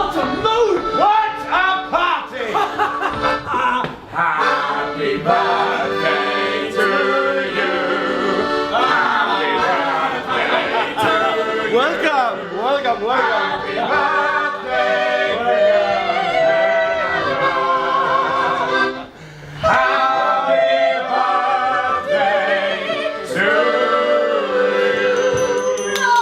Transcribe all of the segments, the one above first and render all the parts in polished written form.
What a mood! What a party! Happy birthday to you! Happy birthday to you! Welcome, welcome, welcome! Happy birthday, Happy birthday to you!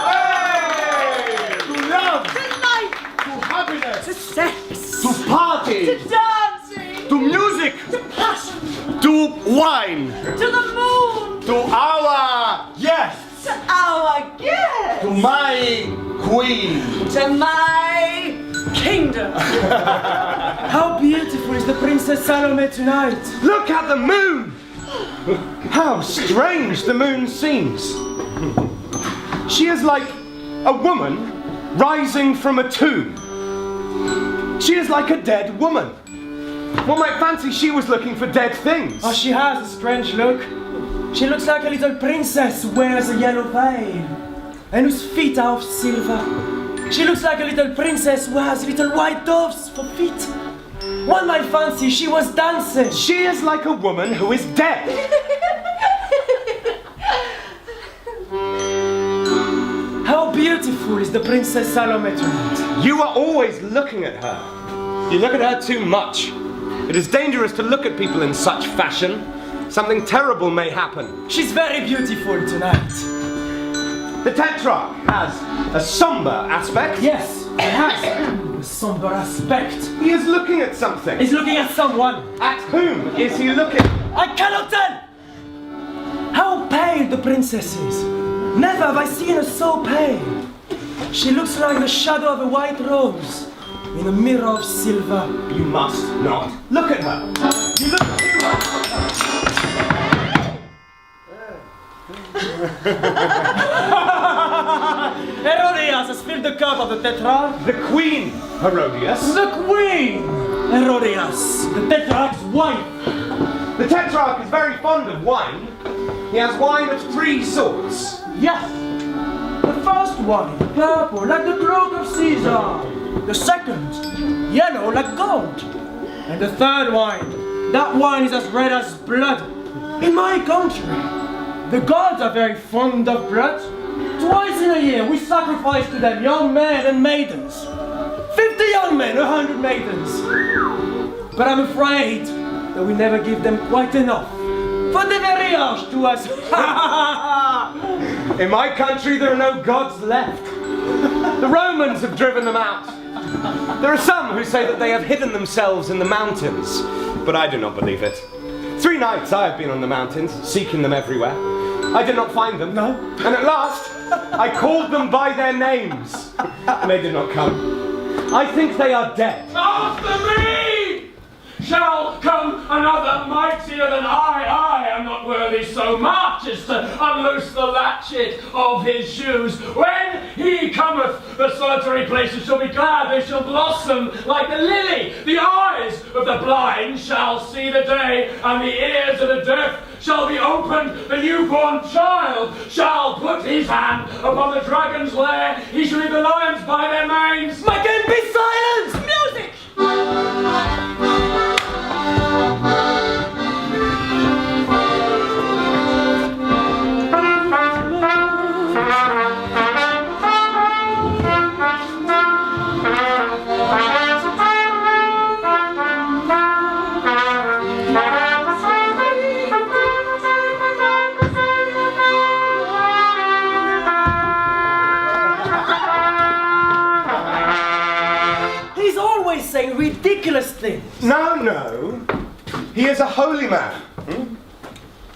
Hey! To love! To life! To happiness! To sex! To party! To dancing! To music! To passion! To wine! To the moon! To our yes! To our guest! To my queen! To my kingdom! How beautiful is the Princess Salome tonight! Look at the moon! How strange the moon seems! She is like a woman rising from a tomb. She is like a dead woman. One might fancy she was looking for dead things. Oh, she has a strange look. She looks like a little princess who wears a yellow veil and whose feet are of silver. She looks like a little princess who has little white doves for feet. One might fancy she was dancing. She is like a woman who is dead. How beautiful is the Princess Salome tonight? You are always looking at her. You look at her too much. It is dangerous to look at people in such fashion. Something terrible may happen. She's very beautiful tonight. The Tetrarch has a somber aspect. Yes, he has a somber aspect. He is looking at something. He's looking at someone. At whom is he looking? I cannot tell! How pale the princess is. Never have I seen her so pale. She looks like the shadow of a white rose in a mirror of silver. You must not look at her. You look too much. Herodias has filled the cup of the Tetrarch. The Queen, Herodias. The Queen! Herodias, the Tetrarch's wife. The Tetrarch is very fond of wine. He has wine of 3 sorts. Yes. The first one, purple, like the cloak of Caesar. The second, yellow, like gold. And the third wine, that wine is as red as blood. In my country, the gods are very fond of blood. Twice in a year, we sacrifice to them young men and maidens. 50 young men, 100 maidens. But I'm afraid that we never give them quite enough. For they very harsh to us. In my country, there are no gods left. The Romans have driven them out. There are some who say that they have hidden themselves in the mountains, but I do not believe it. 3 nights I have been on the mountains, seeking them everywhere. I did not find them. No. And at last, I called them by their names, and they did not come. I think they are dead. After me shall come another mightier than I am not worthy so much as to unloose the latchet of his shoes. When he cometh, the solitary places shall be glad, they shall blossom like the lily. The eyes of the blind shall see the day, and the ears of the deaf shall be opened. The newborn child shall put his hand upon the dragon's lair. He shall lead the lions by their manes. Again, be silent! Music! Saying ridiculous things. No. He is a holy man.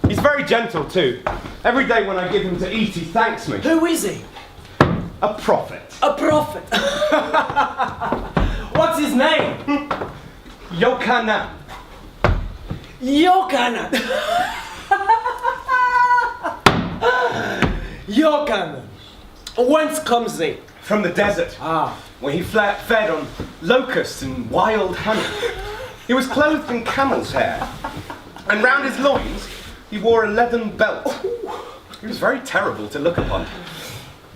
He's very gentle too. Every day when I give him to eat, he thanks me. Who is he? A prophet. A prophet. What's his name? Yochanan. Yochanan. Yochanan. Whence comes he? From the desert. Where he fed on locusts and wild honey. He was clothed in camel's hair, and round his loins he wore a leathern belt. He was very terrible to look upon.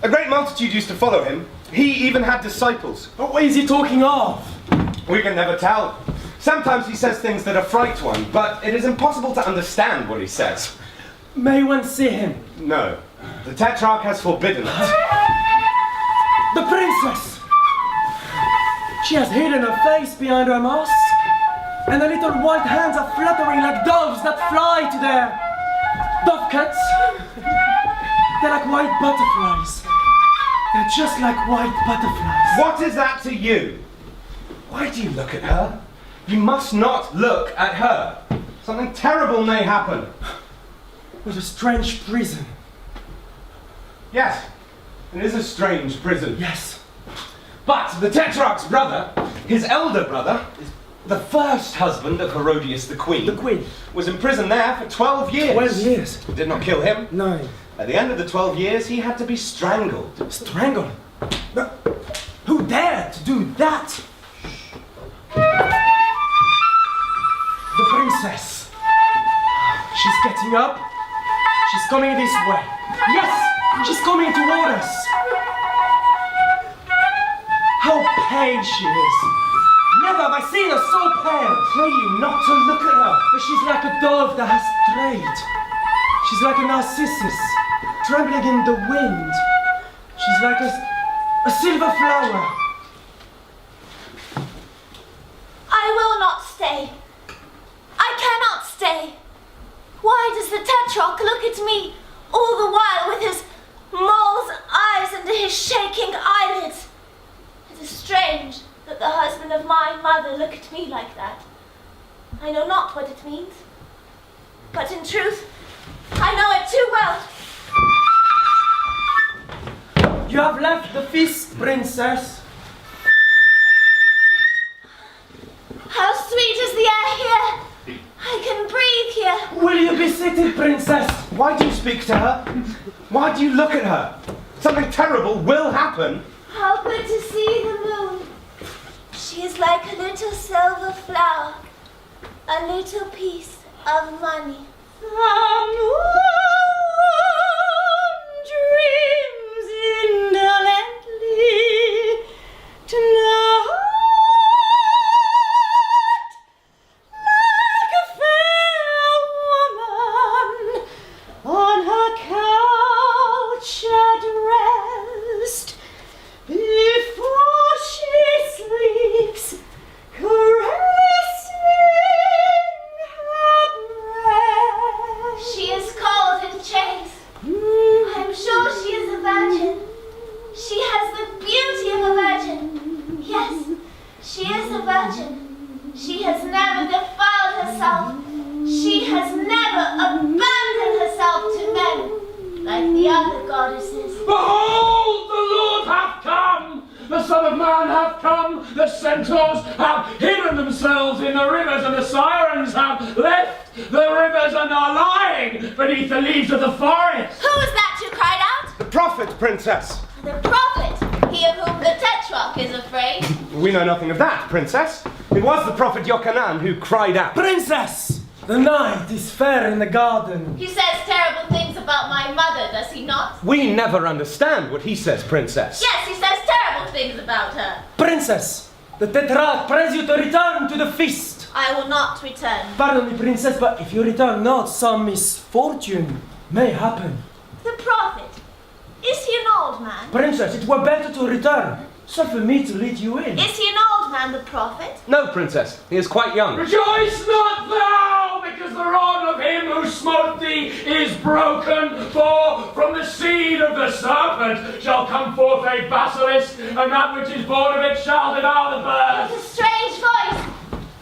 A great multitude used to follow him. He even had disciples. But what is he talking of? We can never tell. Sometimes he says things that affright one, but it is impossible to understand what he says. May one see him? No, the Tetrarch has forbidden it. The princess! She has hidden her face behind her mask, and her little white hands are fluttering like doves that fly to their dovecotes. They're like white butterflies. They're just like white butterflies. What is that to you? Why do you look at her? You must not look at her. Something terrible may happen. What a strange prison. Yes, it is a strange prison. Yes. But the Tetrarch's brother, his elder brother, the first husband of Herodias the Queen, was imprisoned there for 12 years. 12 years? It did not kill him. No. At the end of the 12 years, he had to be strangled. Strangled? But who dared to do that? The princess. She's getting up. She's coming this way. Yes! She's coming toward us. How pale she is. Never have I seen her so pale. Pray you not to look at her. But she's like a dove that has strayed. She's like a narcissus, trembling in the wind. She's like a silver flower. I will not stay. I cannot stay. Why does the Tetrarch look at me all the while with his mole's eyes under his shaking eyelids? It is strange that the husband of my mother look at me like that. I know not what it means, but in truth, I know it too well. You have left the feast, princess. How sweet is the air here! I can breathe here. Will you be seated, princess? Why do you speak to her? Why do you look at her? Something terrible will happen. How good to see the moon. She is like a little silver flower, a little piece of money. The moon dreams indolently tonight, like a fair woman on her couch at rest, before she sleeps, caressing her breast. She is cold in chains. I'm sure she is a virgin. She has the beauty of a virgin. Yes, she is a virgin. She has never defiled herself. She has never abandoned herself to men like the other goddesses. Behold, the Lord hath come! The Son of Man hath come! The centaurs have hidden themselves in the rivers, and the sirens have left the rivers and are lying beneath the leaves of the forest. Who was that who cried out? The prophet, princess. The prophet, he of whom the Tetrarch is afraid. We know nothing of that, princess. It was the prophet Yochanan who cried out. Princess! The night is fair in the garden. He says terrible things about my mother, does he not? We never understand what he says, princess. Yes, he says terrible things about her. Princess, the Tetrarch prays you to return to the feast. I will not return. Pardon me, princess, but if you return not, some misfortune may happen. The prophet, is he an old man? Princess, it were better to return. Suffer me to lead you in. Is he an old man, the prophet? No, princess. He is quite young. Rejoice not thou, because the rod of him who smote thee is broken, for from the seed of the serpent shall come forth a basilisk, and that which is born of it shall devour the birds. It's a strange voice.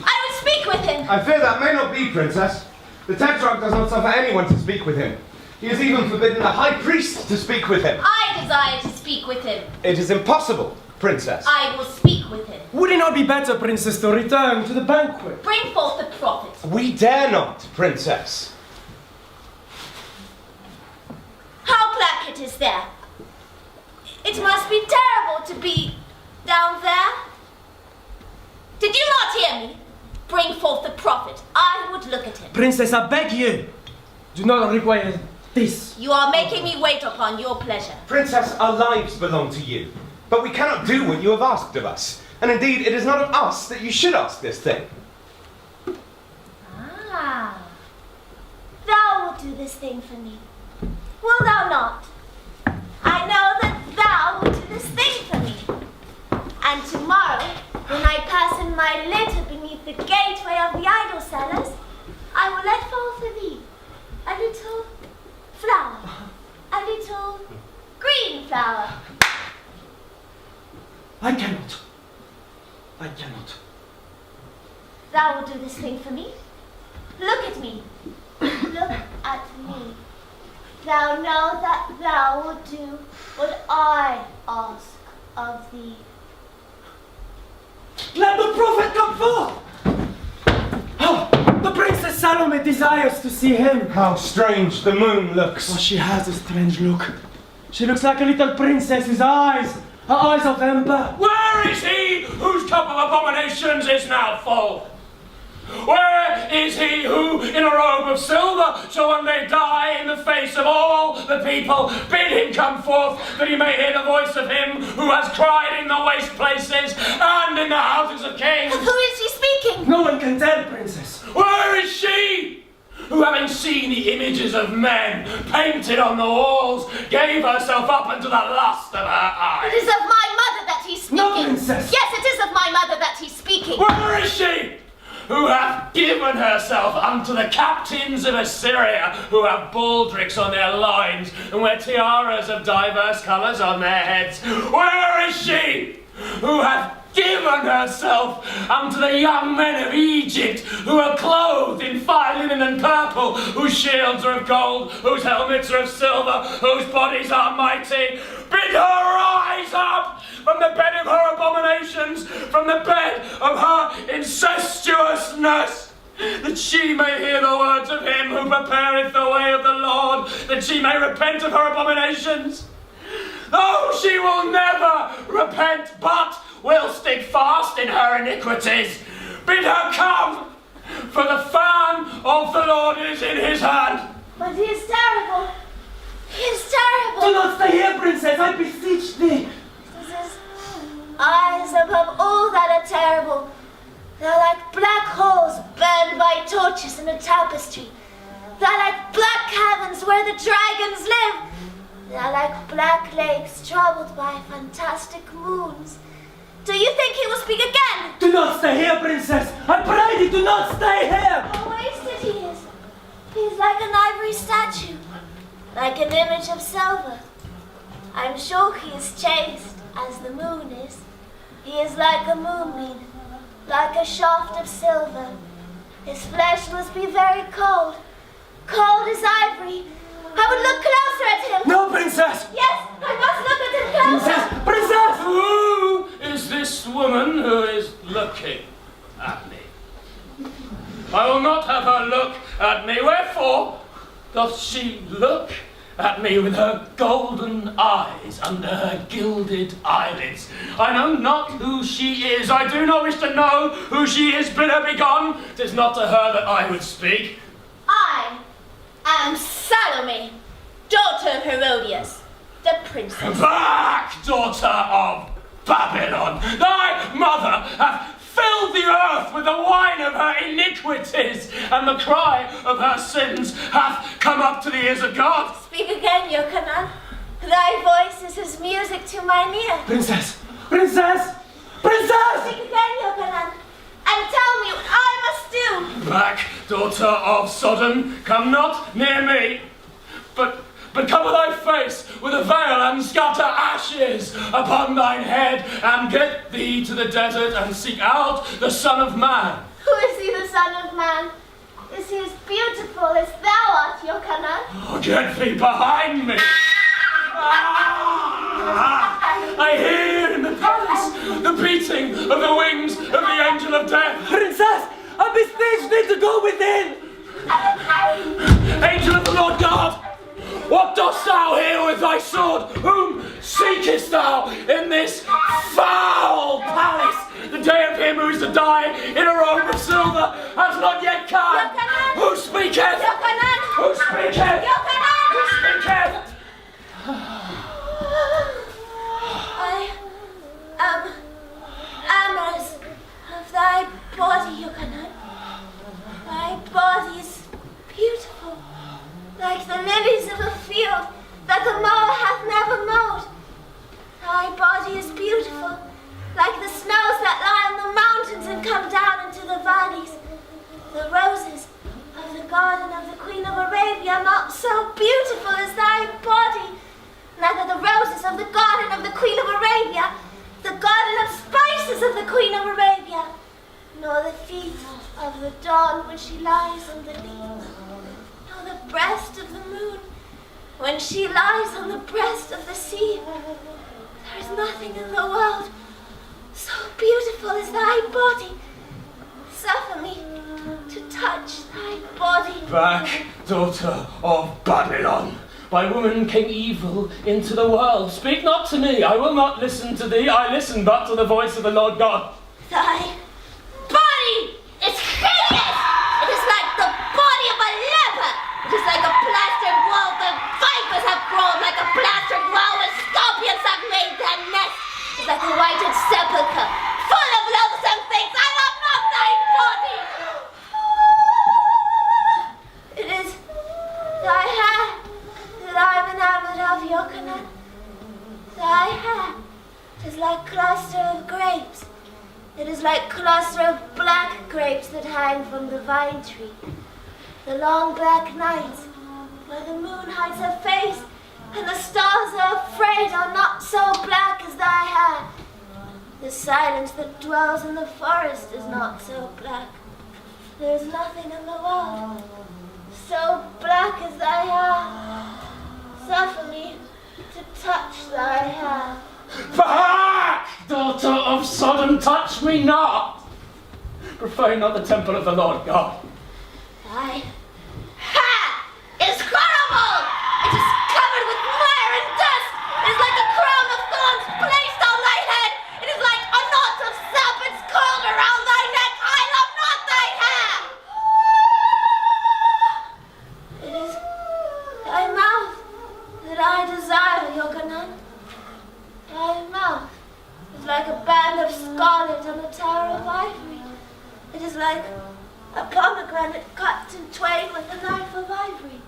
I would speak with him. I fear that may not be, princess. The Tetrarch does not suffer anyone to speak with him. He has even forbidden the high priest to speak with him. I desire to speak with him. It is impossible, princess. I will speak with him. Would it not be better, princess, to return to the banquet? Bring forth the prophet. We dare not, princess. How black it is there. It must be terrible to be down there. Did you not hear me? Bring forth the prophet. I would look at him. Princess, I beg you. Do not require this. You are making me wait upon your pleasure. Princess, our lives belong to you, but we cannot do what you have asked of us. And indeed, it is not of us that you should ask this thing. Ah. Thou wilt do this thing for me. Will thou not? I know that thou wilt do this thing for me. And tomorrow, when I pass in my litter beneath the gateway of the idol sellers, I will let fall for thee a little flower, a little green flower. I cannot. Thou wilt do this thing for me? Look at me. Look at me. Thou know that thou wilt do what I ask of thee. Let the prophet come forth! Oh, the Princess Salome desires to see him. How strange the moon looks. Oh, she has a strange look. She looks like a little princess with eyes. Her eyes of ember. Where is he whose cup of abominations is now full? Where is he who, in a robe of silver, shall one day die in the face of all the people? Bid him come forth, that he may hear the voice of him who has cried in the waste places and in the houses of kings. Of who is he speaking? No one can tell, Princess. Where is she who, having seen the images of men painted on the walls, gave herself up unto the lust of her eyes? It is of my mother that he's speaking. No, Princess. Yes, it is of my mother that he's speaking. Where is she who hath given herself unto the captains of Assyria, who have baldricks on their loins and wear tiaras of diverse colours on their heads? Where is she who hath given herself unto the young men of Egypt, who are clothed in fine linen and purple, whose shields are of gold, whose helmets are of silver, whose bodies are mighty? Bid her rise up from the bed of her abominations, from the bed of her incestuousness, that she may hear the words of him who prepareth the way of the Lord, that she may repent of her abominations. Though she will never repent, but will stick fast in her iniquities, bid her come, for the fan of the Lord is in his hand. But he is terrible. He is terrible. Do not stay here, Princess, I beseech thee. His eyes above all that are terrible. They're like black holes burned by torches in a tapestry. They're like black caverns where the dragons live. They're like black lakes troubled by fantastic moons. Do you think he will speak again? Do not stay here, Princess. I pray thee, do not stay here. How wasted he is. He is like an ivory statue, like an image of silver. I'm sure he is chaste as the moon is. He is like a moonbeam, like a shaft of silver. His flesh must be very cold, cold as ivory. I would look closer at him. No, Princess. Yes, I must look at him closer. Princess! Who is this woman who is looking at me? I will not have her look at me. Wherefore doth she look at me with her golden eyes under her gilded eyelids? I know not who she is. I do not wish to know who she is. Bid her begone. 'Tis not to her that I would speak. I am Salome, daughter of Herodias, the princess. Back, daughter of Babylon! Thy mother hath filled the earth with the wine of her iniquities, and the cry of her sins hath come up to the ears of God. Speak again, Yochanan. Thy voice is as music to mine ear. Princess! Princess! Princess! Speak again, Yochanan, and tell me what I must do. Back, daughter of Sodom, come not near me, but cover thy face with a veil and scatter ashes upon thine head, and get thee to the desert and seek out the Son of Man. Who is he, the Son of Man? Is he as beautiful as thou art, Yochanan? Oh, get thee behind me! I hear in the palace the beating of the wings of the angel of death. Princess! I beseech thee to go within! Angel of the Lord God, what dost thou here with thy sword? Whom seekest thou in this foul palace? The day of him who is to die in a robe of silver has not yet come. Yochanan! Who speaketh? Yochanan! Who speaketh? Yochanan! Who that the mower hath never mowed. Thy body is beautiful, like the snows that lie on the mountains and come down into the valleys. The roses of the garden of the Queen of Arabia are not so beautiful as thy body. Neither the roses of the garden of the Queen of Arabia, the garden of spices of the Queen of Arabia, nor the feet of the dawn when she lies on the leaves, nor the breast of the moon when she lies on the breast of the sea. There is nothing in the world so beautiful as thy body. Suffer me to touch thy body. Back, daughter of Babylon. By woman came evil into the world. Speak not to me, I will not listen to thee. I listen but to the voice of the Lord God. Thy body is hideous! It is like the body of a leper! It is like a plastered wall where vipers have grown, like a plastered wall where scorpions have made their nest. It is like a whited sepulchre, full of loathsome things. I love not thy body! It is thy hair that I am enamored of, Yochanan. Thy hair is like cluster of grapes. It is like cluster of black grapes that hang from the vine tree. The long black nights, where the moon hides her face, and the stars are afraid are not so black as thy hair. The silence that dwells in the forest is not so black. There is nothing in the world so black as thy hair. Suffer me to touch thy hair. Back, daughter of Sodom, touch me not. Profane not the temple of the Lord God. Thy hair is horrible! It is covered with mire and dust! It is like a crown of thorns placed on thy head! It is like a knot of serpents coiled around thy neck! I love not thy hair! It is thy mouth that I desire, Yochanan. Thy mouth is like a band of scarlet on a tower of ivory. It is like a pomegranate cut in twain with a knife of ivory.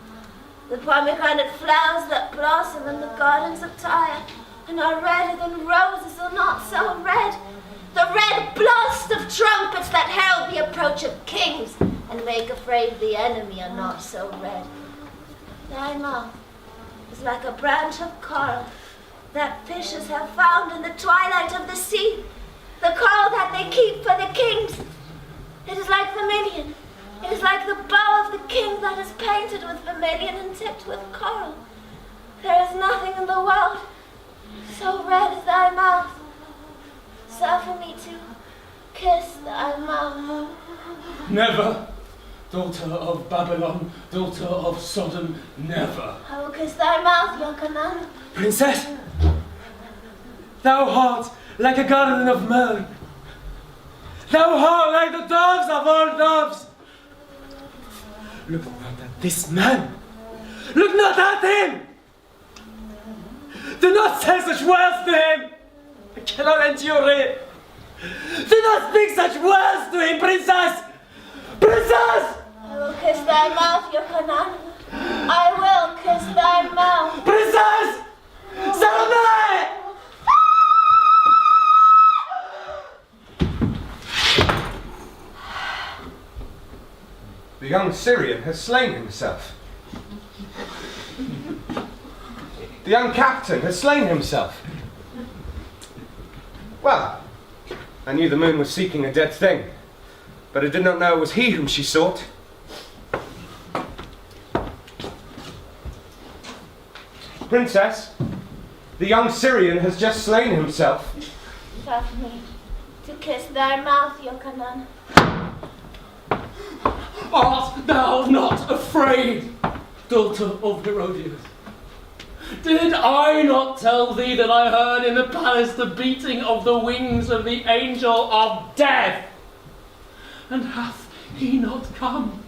The pomegranate flowers that blossom in the gardens of Tyre and are redder than roses are not so red. The red blast of trumpets that herald the approach of kings and make afraid the enemy are not so red. Thy mouth is like a branch of coral that fishes have found in the twilight of the sea, the coral that they keep for the kings. It is like vermilion. It is like the bow of the king that is painted with vermilion and tipped with coral. There is nothing in the world so red as thy mouth. Suffer me to kiss thy mouth. Never, daughter of Babylon, daughter of Sodom, never. I will kiss thy mouth, Yochanan. Princess, thou art like a garden of myrrh. Thou art like the doves of all doves. Look not at this man. Look not at him. Do not say such words to him. I cannot endure it. Do not speak such words to him, princess. Princess! I will kiss thy mouth, Yochanan. I will kiss thy mouth. Princess! Salome! The young Syrian has slain himself. The young captain has slain himself. Well, I knew the moon was seeking a dead thing, but I did not know it was he whom she sought. Princess, the young Syrian has just slain himself. Suffer me to kiss thy mouth, Yochanan. Art thou not afraid, daughter of Herodias? Did I not tell thee that I heard in the palace the beating of the wings of the angel of death? And hath he not come,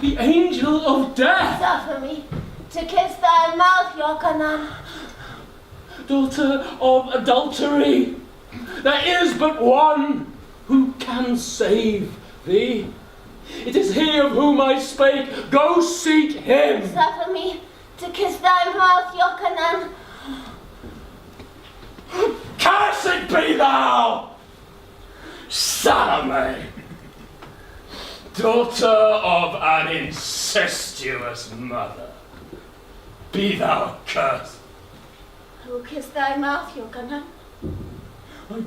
the angel of death? Suffer me to kiss thy mouth, Yochanan. Daughter of adultery, there is but one who can save thee. It is he of whom I spake. Go seek him. Suffer me to kiss thy mouth, Yochanan. Cursed be thou, Salome, daughter of an incestuous mother. Be thou cursed. I will kiss thy mouth, Yochanan. I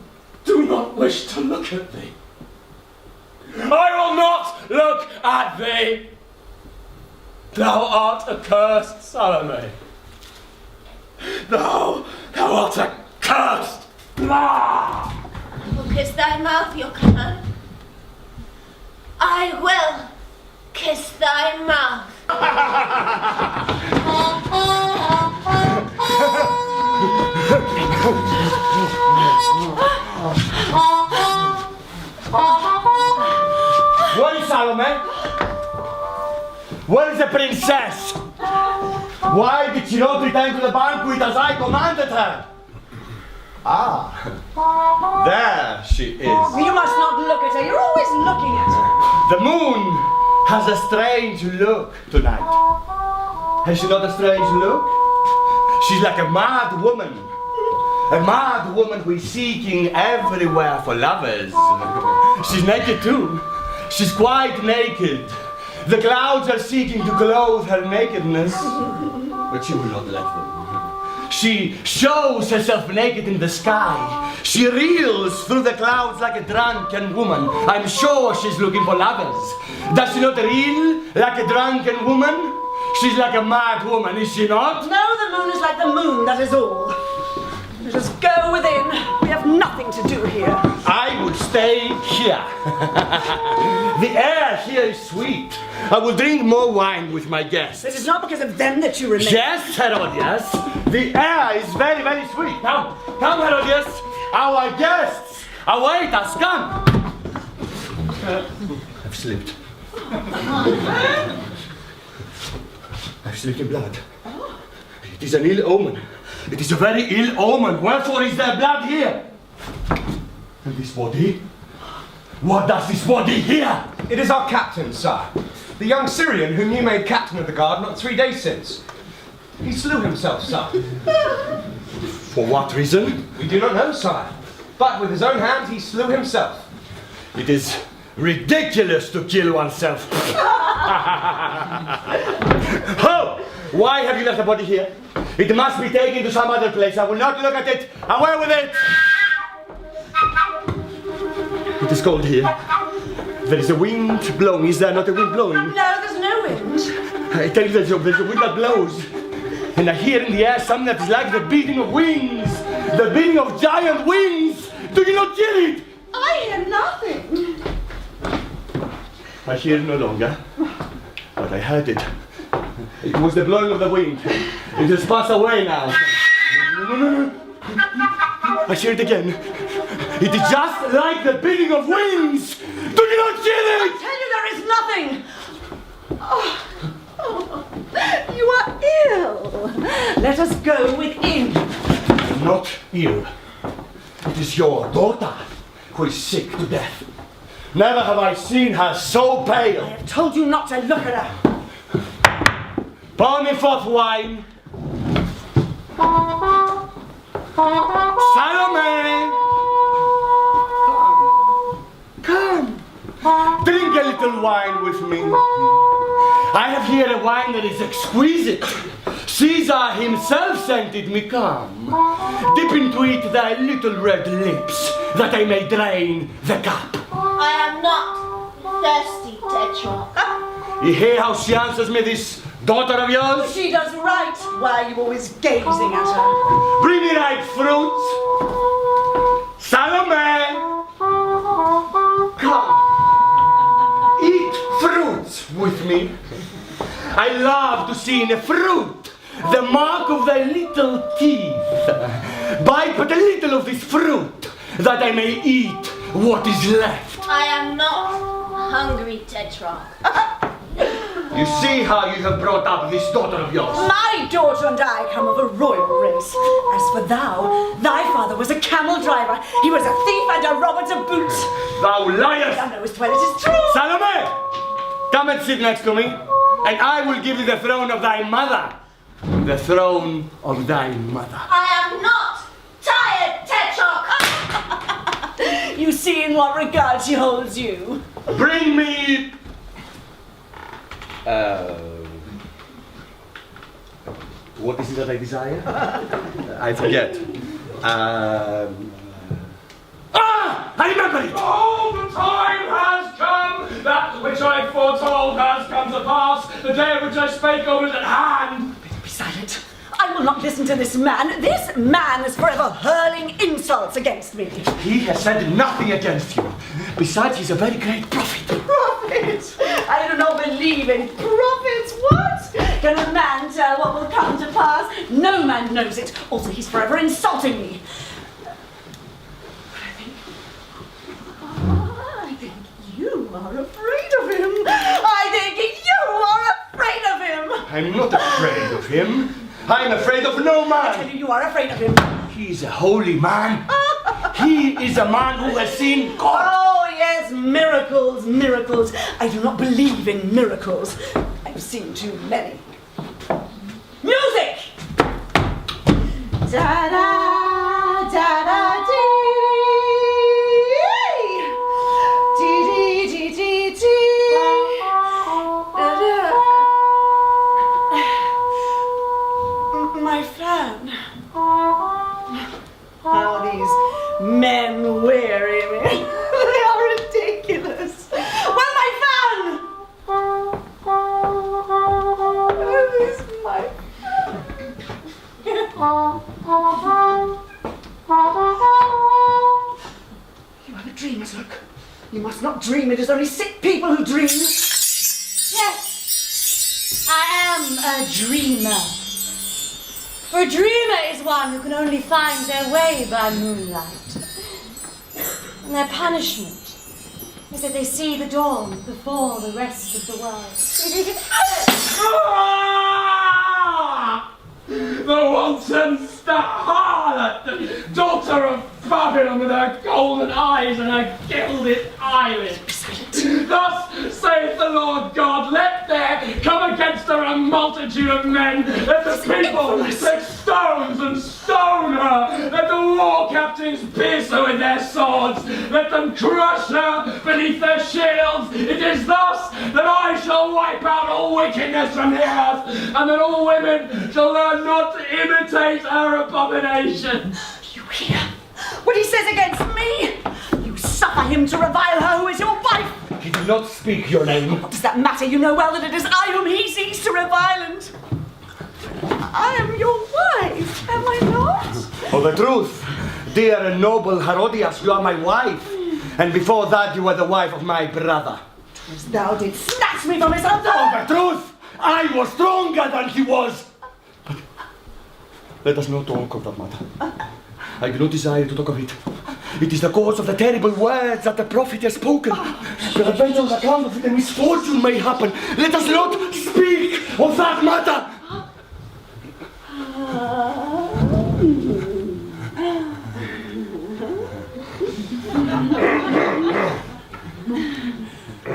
do not wish to look at thee. I will not look at thee. Thou art accursed, Salome. Thou art accursed. Blah! I will kiss thy mouth, Yochanan. I will kiss thy mouth. What is Salome? Where is the princess? Why did she not return to the banquet as I commanded her? Ah, there she is. You must not look at her. You're always looking at her. The moon has a strange look tonight. Has she not a strange look? She's like a mad woman. A mad woman who is seeking everywhere for lovers. She's naked too. She's quite naked. The clouds are seeking to clothe her nakedness, but she will not let them. She shows herself naked in the sky. She reels through the clouds like a drunken woman. I'm sure she's looking for lovers. Does she not reel like a drunken woman? She's like a mad woman, is she not? No, the moon is like the moon, that is all. Let us go within. We have nothing to do here. I will stay here. The air here is sweet. I will drink more wine with my guests. It is not because of them that you remain. Yes, Herodias. The air is very, very sweet. Come, Herodias. Our guests await us. Come. I've slipped. I've slipped in blood. It is an ill omen. It is a very ill omen. Wherefore is there blood here? And this body? What does this body here? It is our captain, sire. The young Syrian whom you made captain of the guard not 3 days since. He slew himself, sire. For what reason? We do not know, sire. But with his own hand he slew himself. It is ridiculous to kill oneself. Oh! Why have you left the body here? It must be taken to some other place. I will not look at it. Away with it! It is cold here. There is a wind blowing. Is there not a wind blowing? No, there's no wind. I tell you, there's a wind that blows. And I hear in the air something that is like the beating of wings. The beating of giant wings. Do you not hear it? I hear nothing. I hear it no longer. But I heard it. It was the blowing of the wind. It has passed away now. No. I hear it again. It is just like the beating of wings. Do you not hear it? I tell you there is nothing. You are ill. Let us go within. I'm not ill. It is your daughter who is sick to death. Never have I seen her so pale. I have told you not to look at her. Pour me forth wine. Salome! Come. Drink a little wine with me. I have here a wine that is exquisite. Caesar himself sent it me. Come. Dip into it thy little red lips, that I may drain the cup. I am not thirsty, Tetrarch. You hear how she answers me, this daughter of yours? She does right. Why are you always gazing at her? Bring me ripe fruits. Salome! Come. Eat fruits with me. I love to see in a fruit the mark of thy little teeth. Bite but a little of this fruit, that I may eat what is left. I am not hungry, Tetrarch. You see how you have brought up this daughter of yours. My daughter and I come of a royal race. As for thou, thy father was a camel driver. He was a thief and a robber to boot. Thou liest! Thou knowest well it is true. Salome! Come and sit next to me, and I will give thee the throne of thy mother. the throne of thy mother. I am not tired, Tetrarch! You see in what regard she holds you. Bring me... what is it that I desire? I forget. I remember it! Oh, the time has come! That which I foretold has come to pass. The day of which I spake of is at hand. Be silent. I will not listen to this man. This man is forever hurling insults against me. He has said nothing against you. Besides, he's a very great prophet. Prophets? I do not believe in prophets. What? Can a man tell what will come to pass? No man knows it. Also, he's forever insulting me. I think you are afraid of him. I think you are afraid of him. I'm not afraid of him. I'm afraid of no I man. tell you are afraid of him. He's a holy man. He is a man who has seen God. Oh, yes, miracles, miracles. I do not believe in miracles. I've seen too many. Music! Da-da, da-da, dee. Dee-dee-dee-dee-dee. Da-da. My fan. How these men weary me. They are ridiculous. Well, my fan! This is my You have a dreamer's look. You must not dream. It is only sick people who dream. Yes, I am a dreamer. For a dreamer is one who can only find their way by moonlight. And their punishment is that they see the dawn before the rest of the world. The wanton harlot, the daughter of Babylon with her golden eyes and her gilded eyelids. Thus saith the Lord God, let there come against her a multitude of men. Let the people take stones and stone her. Let the war captains pierce her with their swords. Let them crush her beneath their shields. It is thus that I shall wipe out all wickedness from the earth, and that all women shall learn not to imitate her abomination. You hear what he says against me? You suffer him to revile her who is your wife. He did not speak your name. What does that matter? You know well that it is I whom he seeks to revile, and I am your wife, am I not? Oh, the truth. Dear and noble Herodias, you are my wife. And before that, you were the wife of my brother. As thou didst snatch me from his other. Oh, the truth. I was stronger than he was. But let us not talk of that matter. I do not desire to talk of it. It is the cause of the terrible words that the prophet has spoken. The event on account of it, a misfortune may happen. Let us not speak of that matter.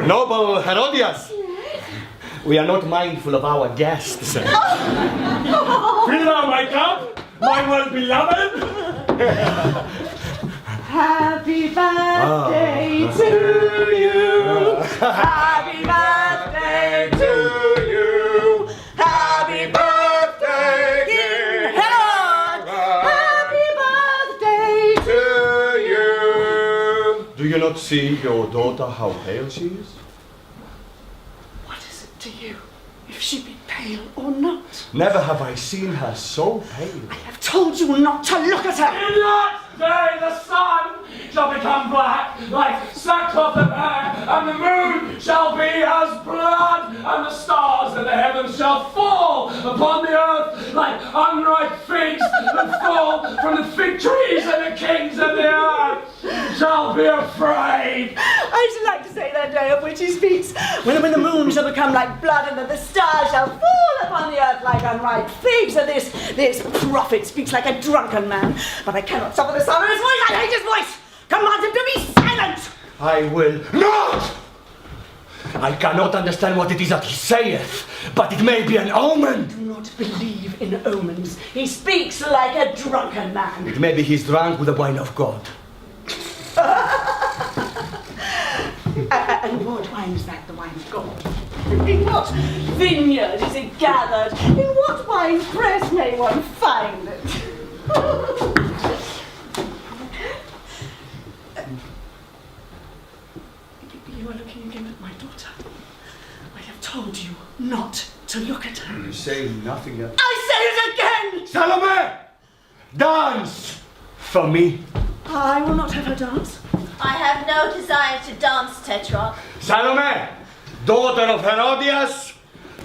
Noble Herodias, we are not mindful of our guests. Fill thou my cup, my well-beloved. Happy birthday to you. Happy birthday to you. Happy birthday, King Herod. Happy birthday to you. Do you not see your daughter how pale she is? What is it to you if she be pale or not? Never have I seen her so pale. I have told you not to look at her. In that day the sun shall become black like sackcloth of hair, and the moon shall be as blood, and the stars in the heavens shall fall upon the earth like unripe figs that fall from the fig trees, and the kings of the earth shall be afraid. I should like to say that day of which he speaks, when the moon shall become like blood, and that the stars shall fall upon the earth like unripe figs. And this prophet speaks like a drunken man, but I cannot suffer the sound of his voice. I hate his voice. Command him to be silent. I will not! I cannot understand what it is that he saith, but it may be an omen. Do not believe in omens. He speaks like a drunken man. It may be he's drunk with the wine of God. And what wine is that, the wine of God? In what vineyard is it gathered? In what wine press may one find it? You are looking again at my daughter. I have told you not to look at her. You say nothing else. I say it again! Salome! Dance for me. I will not have her dance. I have no desire to dance, Tetrarch. Salome, daughter of Herodias,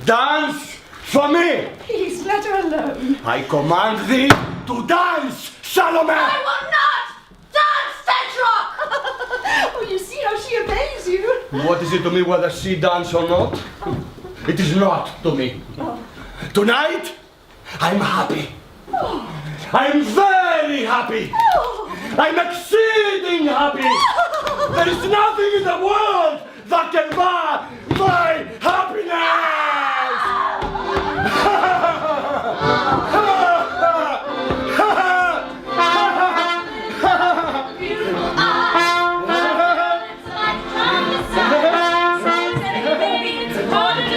dance for me. Please let her alone. I command thee to dance, Salome. I will not dance, Tetrarch! Oh, you see how she obeys you. What is it to me whether she dance or not? It is not to me. Tonight, I'm happy. I'm very happy. I'm exceeding happy. There is nothing in the world that can buy my happiness. Beautiful eyes, it's like trying to sun. Sunset, baby, it's 2:45.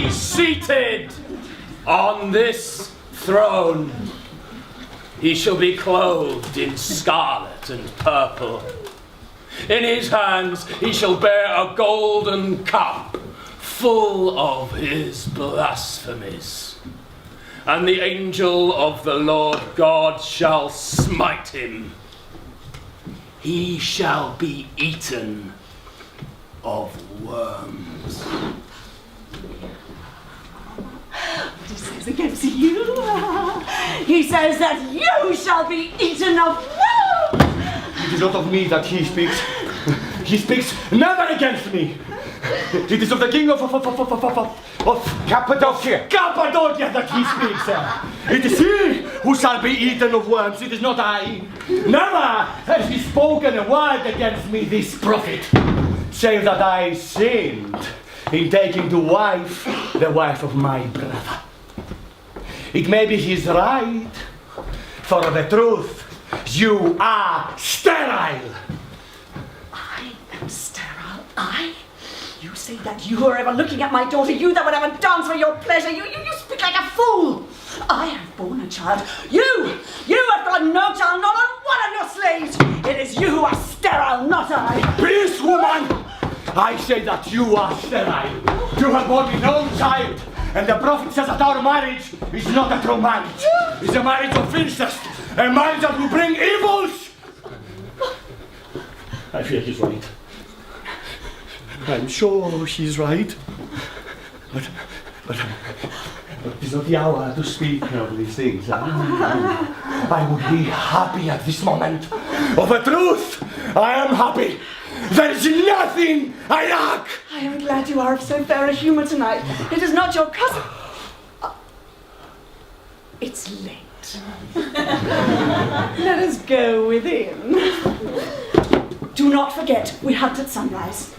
Seated on this throne, he shall be clothed in scarlet and purple. In his hands he shall bear a golden cup full of his blasphemies. And the angel of the Lord God shall smite him. He shall be eaten of worms. What he says against you? He says that you shall be eaten of worms! It is not of me that he speaks. He speaks never against me. It is of the king of Cappadocia. Cappadocia that he speaks. It is he who shall be eaten of worms. It is not I. Never has he spoken a word against me, this prophet, save that I sinned in taking to wife the wife of my brother. It may be his right, for of a truth, you are sterile. I am sterile. I? You say that you are ever looking at my daughter, you that would ever dance for your pleasure, you speak like a fool. I have borne a child. You have got no child, not on one of your slaves. It is you who are sterile, not I. Peace, woman! I say that you are sterile. You have borne no child. And the prophet says that our marriage is not a true marriage. It's a marriage of incest. A marriage that will bring evils. I fear he's right. I'm sure she's right. But it is not the hour to speak of these things. I would be happy at this moment. Of a truth, I am happy. There is nothing I lack. I am glad you are of so fair a humour tonight. It is not your cousin. It's late. Let us go within. Do not forget, we hunt at sunrise.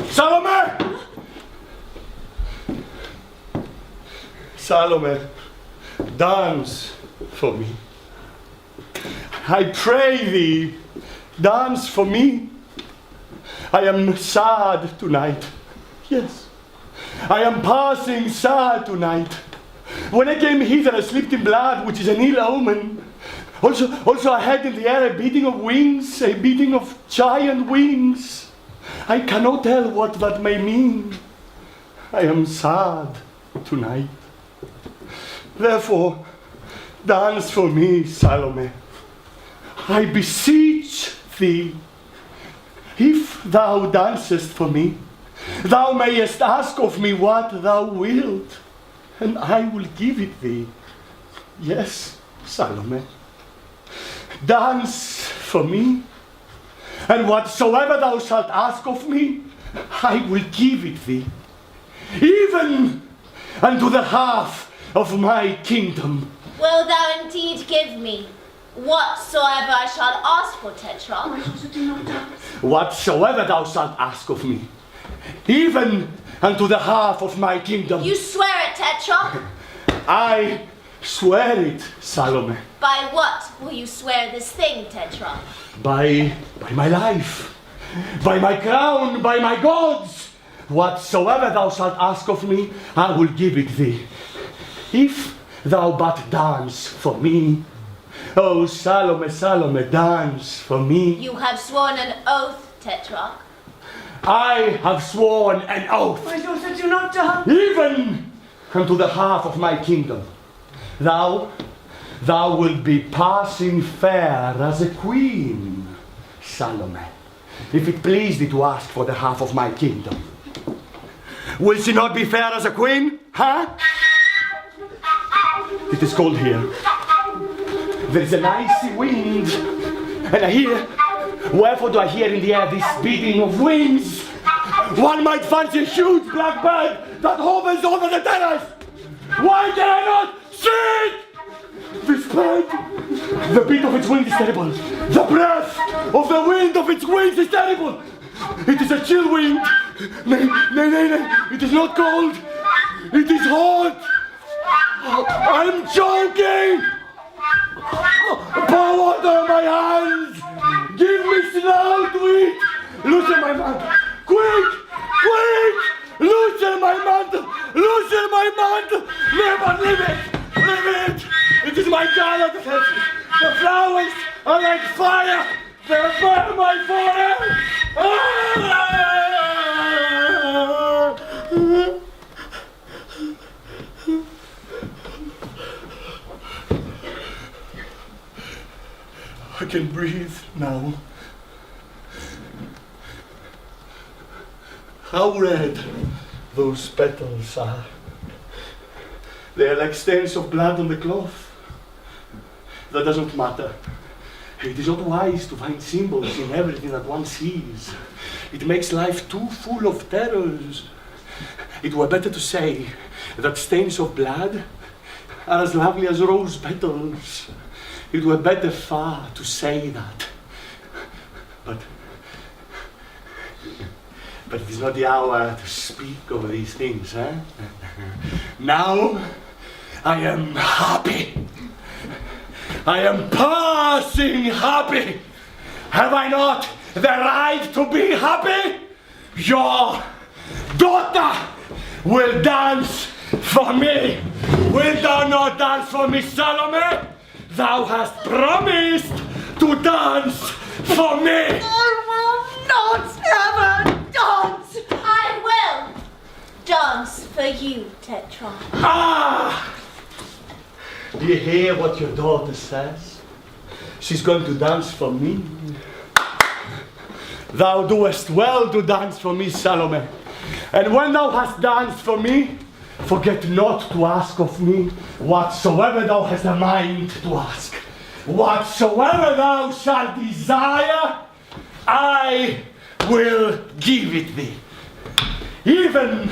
Salome! Salome, dance for me. I pray thee, dance for me. I am sad tonight. Yes, I am passing sad tonight. When I came hither, I slipped in blood, which is an ill omen. Also I had in the air a beating of wings, a beating of giant wings. I cannot tell what that may mean. I am sad tonight. Therefore, dance for me, Salome. I beseech thee. If thou dancest for me, thou mayest ask of me what thou wilt, and I will give it thee. Yes, Salome. Dance for me, and whatsoever thou shalt ask of me, I will give it thee, even unto the half of my kingdom. Will thou indeed give me whatsoever I shall ask for, Tetrarch? Whatsoever thou shalt ask of me, even unto the half of my kingdom. You swear it, Tetrarch? I swear it, Salome. By what will you swear this thing, Tetrarch? By my life, by my crown, by my gods. Whatsoever thou shalt ask of me, I will give it thee. If thou but dance for me. Oh, Salome, Salome, dance for me. You have sworn an oath, Tetrarch. I have sworn an oath. My daughter, do not dance. Even unto the half of my kingdom. Thou wilt be passing fair as a queen, Salome, if it please thee to ask for the half of my kingdom. Will she not be fair as a queen, huh? It is cold here. There is an icy wind, and I hear, wherefore do I hear in the air this beating of wings? One might fancy a huge black bird that hovers over the terrace. Why can I not see it? This bird, the beat of its wings is terrible. The breath of the wind of its wings is terrible. It is a chill wind. Nay, it is not cold. It is hot. I'm choking. Pour water on my hands. Give me snow to eat. Loosen my mantle. Quick! Loosen my mantle. Never leave it. It is my God. The flowers are like fire. They burn my forehead. I can breathe now. How red those petals are. They are like stains of blood on the cloth. That doesn't matter. It is not wise to find symbols in everything that one sees. It makes life too full of terrors. It were better to say that stains of blood are as lovely as rose petals. It were better far to say that. But it is not the hour to speak of these things, eh? Now, I am happy. I am passing happy. Have I not the right to be happy? Your daughter will dance for me. Will thou not dance for me, Salome? Thou hast promised to dance for me. I will not ever dance. I will dance for you, Tetrarch. Ah! Do you hear what your daughter says? She's going to dance for me. Thou doest well to dance for me, Salome. And when thou hast danced for me, forget not to ask of me whatsoever thou hast a mind to ask. Whatsoever thou shalt desire, I will give it thee. Even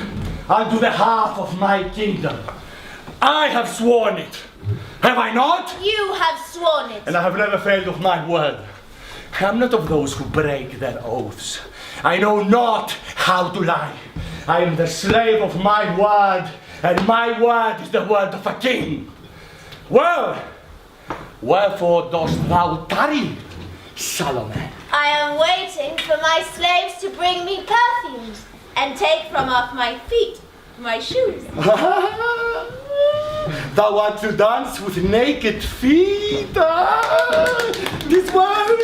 unto the half of my kingdom. I have sworn it. Have I not? You have sworn it. And I have never failed of my word. I am not of those who break their oaths. I know not how to lie. I am the slave of my word, and my word is the word of a king. Well, wherefore dost thou tarry, Salome? I am waiting for my slaves to bring me perfumes and take from off my feet my shoes. Thou want to dance with naked feet? This one.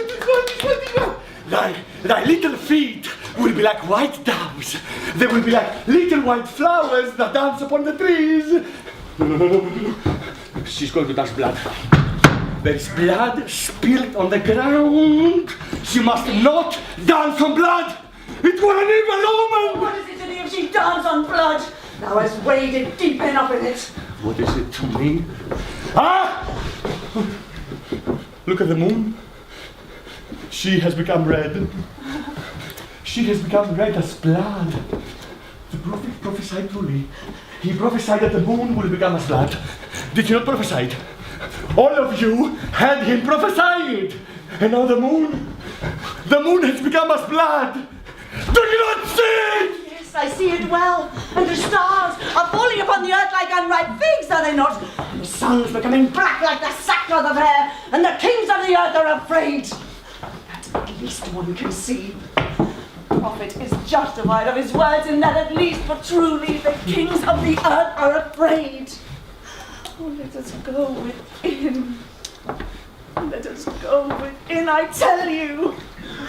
Thy little feet will be like white doves. cows. They will be like little white flowers that dance upon the trees. She's going to dance blood. There is blood spilled on the ground. She must not dance on blood. It was an evil omen. What is it to thee if she dance on blood? Thou hast waded deep enough in it. What is it to me? Ah! Look at the moon. She has become red. She has become red as blood. The prophet prophesied truly. He prophesied that the moon will become as blood. Did he not prophesy? All of you had him prophesied. And now the moon has become as blood. Do you not see it? Yes, I see it well. And the stars are falling upon the earth like unripe figs, are they not? And the sun's becoming black like the sackcloth of hair, and the kings of the earth are afraid. That at least one can see. The prophet is justified of his words in that at least, for truly the kings of the earth are afraid. Oh, let us go within. Let us go within, I tell you.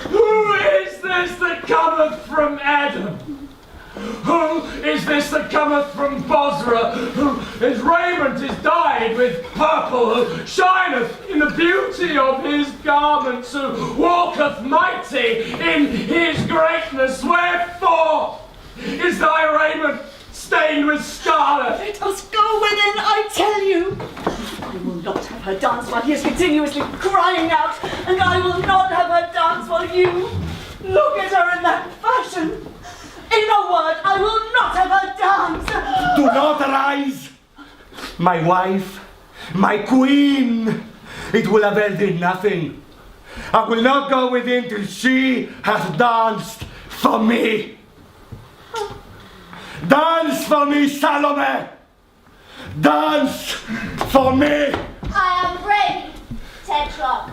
Who is this that cometh from Adam? Who is this that cometh from Bozrah? His raiment is dyed with purple, who shineth in the beauty of his garments, who walketh mighty in his greatness. Wherefore is thy raiment stained with scarlet? Let us go within, I tell you. I will not have her dance while he is continuously crying out, and I will not have her dance while you look at her in that fashion. In a word, I will not have her dance. Do not arise, my wife, my queen. It will avail thee nothing. I will not go within till she has danced for me. Dance for me, Salome. Dance for me. I am ready, Tetrarch.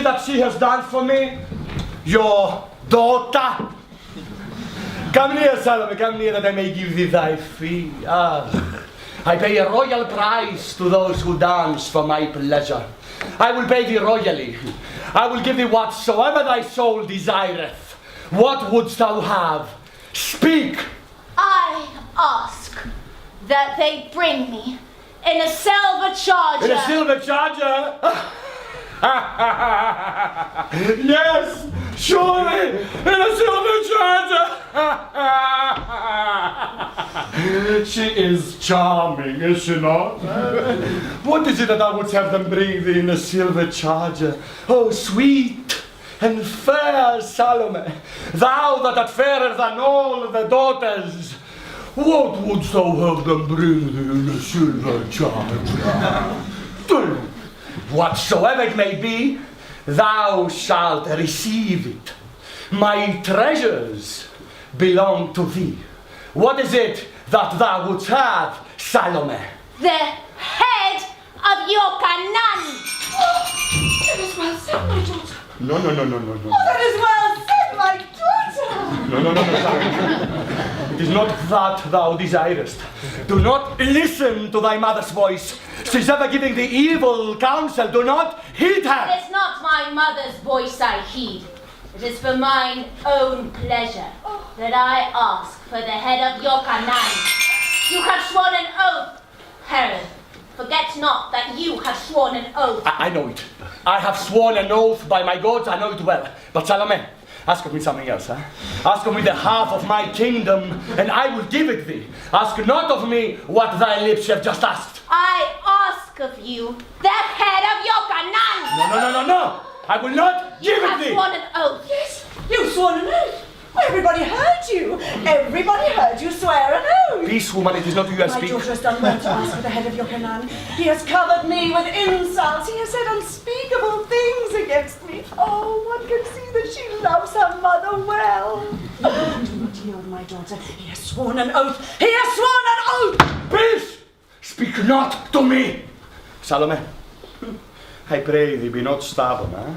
that she has done for me? Your daughter? Come near, Salome, come near that I may give thee thy fee. I pay a royal price to those who dance for my pleasure. I will pay thee royally. I will give thee whatsoever thy soul desireth. What wouldst thou have? Speak! I ask that they bring me in a silver charger. In a silver charger? Yes, surely, in a silver charger. She is charming, is she not? What is it that I would have them bring thee in a silver charger? Oh, sweet and fair Salome, thou that art fairer than all the daughters, what wouldst thou have them bring thee in a silver charger? Whatsoever it may be, thou shalt receive it. My treasures belong to thee. What is it that thou wouldst have, Salome? The head of your Canaan. It is well said, my daughter. No. That is well said, my daughter. No, Salome. It is not that thou desirest. Do not listen to thy mother's voice. She's ever giving thee evil counsel. Do not heed her. It is not my mother's voice I heed. It is for mine own pleasure that I ask for the head of your Canaan. You have sworn an oath, Herod. Forget not that you have sworn an oath. I know it. I have sworn an oath by my gods. I know it well. But Salome, ask of me something else, huh? Ask of me the half of my kingdom, and I will give it thee. Ask not of me what thy lips have just asked. I ask of you the head of your Canaan. No. I will not give it thee. You have sworn an oath. Yes, you swore an oath. Everybody heard you. Everybody heard you swear an oath. Peace, woman, it is not you I My speak. daughter has done well to ask for the head of your Canaan. He has covered me with insults. He has said unspeakable things against me. Oh, one can see that she loves her mother well. Do not yield, my daughter. He has sworn an oath. He has sworn an oath. Peace! Speak not to me. Salome, I pray thee be not stubborn, huh?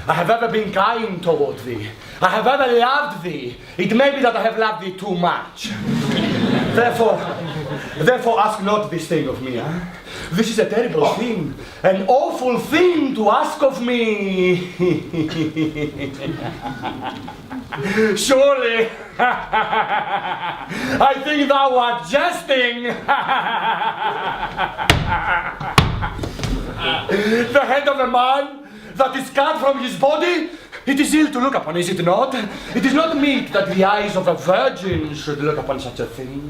I have ever been kind toward thee. I have ever loved thee. It may be that I have loved thee too much. Therefore ask not this thing of me, huh? This is a terrible thing, an awful thing to ask of me. Surely, I think thou art jesting. The head of a man that is cut from his body, it is ill to look upon, is it not? It is not meet that the eyes of a virgin should look upon such a thing.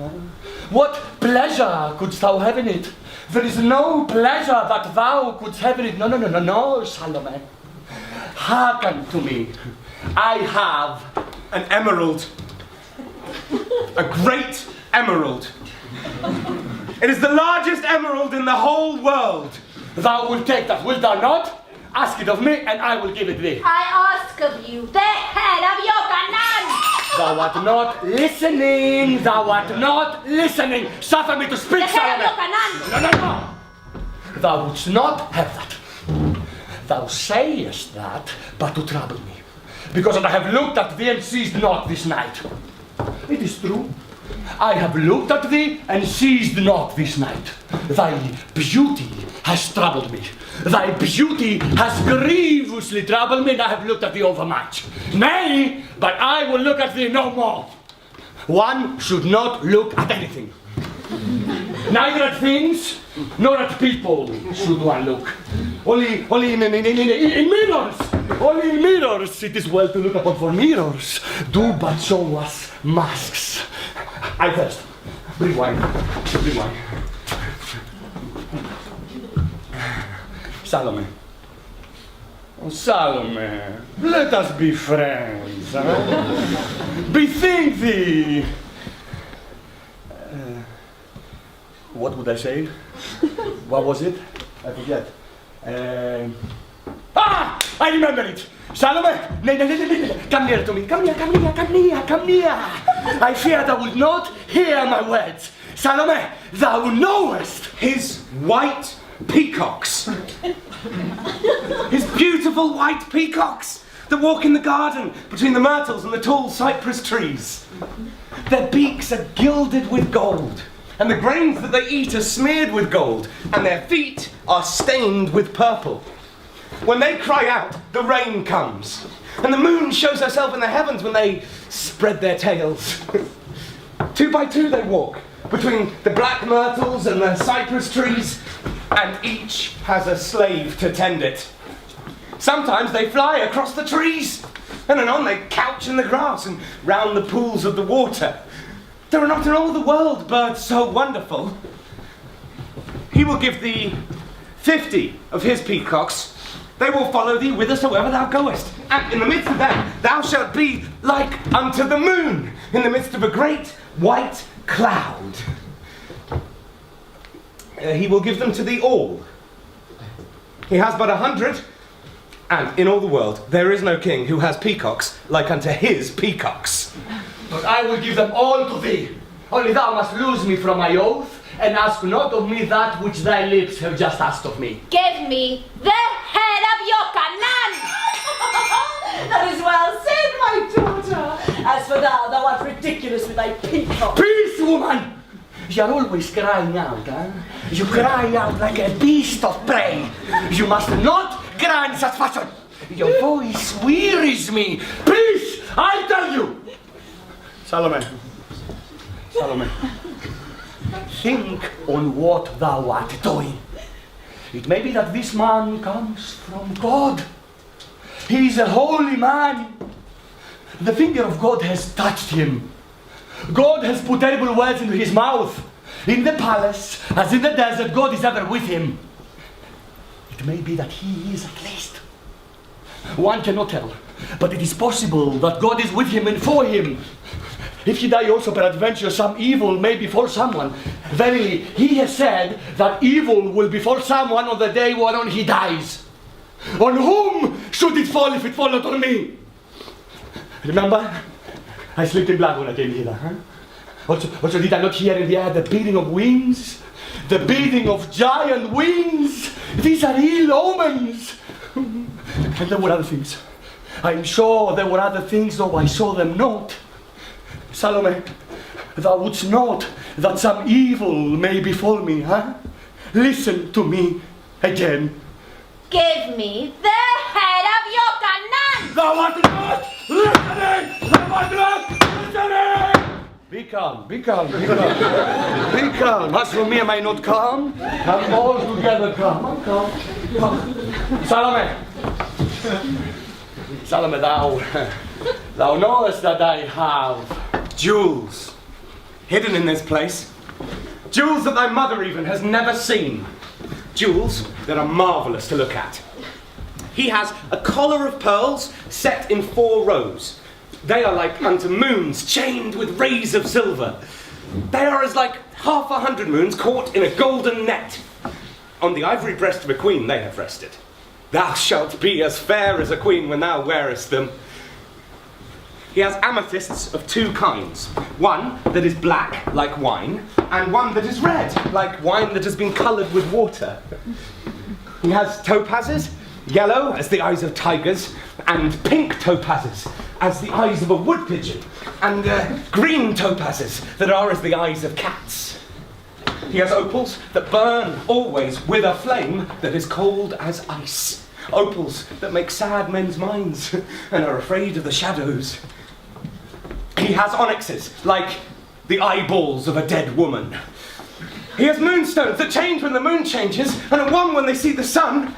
What pleasure couldst thou have in it? There is no pleasure that thou couldst have in it. No, Salome. Hearken to me. I have An emerald. A great emerald. It is the largest emerald in the whole world. Thou wilt take that, wilt thou not? Ask it of me, and I will give it thee. I ask of you the head of your Canaan. Thou art not listening. Thou art not listening. Suffer me to speak, The head of Salome. your Canaan. No. Thou wouldst not have that. Thou sayest that, but to trouble me. Because I have looked at thee and seized not this night. It is true. I have looked at thee and seized not this night. Thy beauty has troubled me. Thy beauty has grievously troubled me, and I have looked at thee overmuch. Nay, but I will look at thee no more. One should not look at anything. Neither at things, nor at people should one look. Only in mirrors. Only in mirrors. It is well to look upon for mirrors. Do but show us masks. I thirst. Bring wine. Salome. Oh, Salome, let us be friends. Huh? Bethink thee. What would I say? What was it? I forget. I remember it! Salome! Nay, come near to me. Come near. I fear thou wilt not hear my words. Salome, thou knowest. His white peacocks His beautiful white peacocks that walk in the garden between the myrtles and the tall cypress trees. Their beaks are gilded with gold, and the grains that they eat are smeared with gold, and their feet are stained with purple. When they cry out, the rain comes, and the moon shows herself in the heavens when they spread their tails. 2 by 2 they walk between the black myrtles and the cypress trees, and each has a slave to tend it. Sometimes they fly across the trees, and anon they couch in the grass and round the pools of the water. There are not in all the world birds so wonderful. He will give thee 50 of his peacocks. They will follow thee whithersoever thou goest, and in the midst of them thou shalt be like unto the moon in the midst of a great white cloud. He will give them to thee all. He has but 100, and in all the world there is no king who has peacocks like unto his peacocks. But I will give them all to thee. Only thou must loose me from my oath, and ask not of me that which thy lips have just asked of me. Give me the head of your canon! That is well said, my daughter. As for thou art ridiculous with thy peacock. Peace, woman! You're always crying out, huh? You cry out like a beast of prey. You must not cry in such fashion. Your voice wearies me. Peace, I tell you! Salome. Salome. Think on what thou art doing. It may be that this man comes from God. He is a holy man. The finger of God has touched him. God has put terrible words into his mouth. In the palace, as in the desert, God is ever with him. It may be that he is at least. One cannot tell, but it is possible that God is with him and for him. If he die also, peradventure some evil may befall someone. Verily, he has said that evil will befall someone on the day whereon he dies. On whom should it fall if it fall not on me? Remember, I slept in blood when I came hither. Huh? Also did I not hear in the air the beating of wings? The beating of giant wings? These are ill omens. And there were other things. I am sure there were other things, though I saw them not. Salome, thou wouldst not that some evil may befall me, huh? Listen to me again. Give me the head of your canon! Thou art not listening! Thou art not listening! Be calm, be calm, be calm. Be calm. As for me, am I not calm? I'm altogether calm. I'm calm. Salome! Salome, thou knowest that I have Jewels hidden in this place. Jewels that thy mother even has never seen. Jewels that are marvellous to look at. He has a collar of pearls set in 4 rows. They are like unto moons chained with rays of silver. They are as like 100 moons caught in a golden net. On the ivory breast of a queen they have rested. Thou shalt be as fair as a queen when thou wearest them. He has amethysts of 2 kinds. One that is black, like wine, and one that is red, like wine that has been coloured with water. He has topazes, yellow as the eyes of tigers, and pink topazes as the eyes of a wood pigeon, and green topazes that are as the eyes of cats. He has opals that burn always with a flame that is cold as ice. Opals that make sad men's minds and are afraid of the shadows. He has onyxes, like the eyeballs of a dead woman. He has moonstones that change when the moon changes, and at one when they see the sun.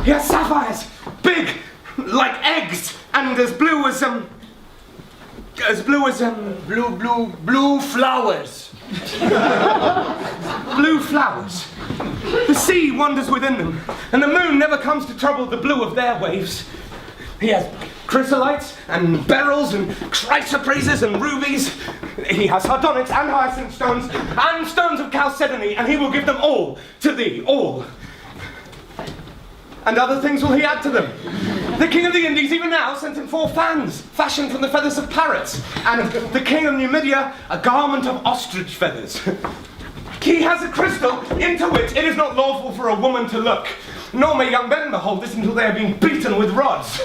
He has sapphires, big, like eggs, and as blue as blue flowers. Blue flowers. The sea wanders within them, and the moon never comes to trouble the blue of their waves. He has chrysolites and beryls and chrysoprases and rubies. He has sardonyx and hyacinth stones and stones of chalcedony, and he will give them all to thee, all. And other things will he add to them. The king of the Indies even now sent him 4 fans, fashioned from the feathers of parrots, and the king of Numidia a garment of ostrich feathers. He has a crystal into which it is not lawful for a woman to look, nor may young men behold this until they are being beaten with rods.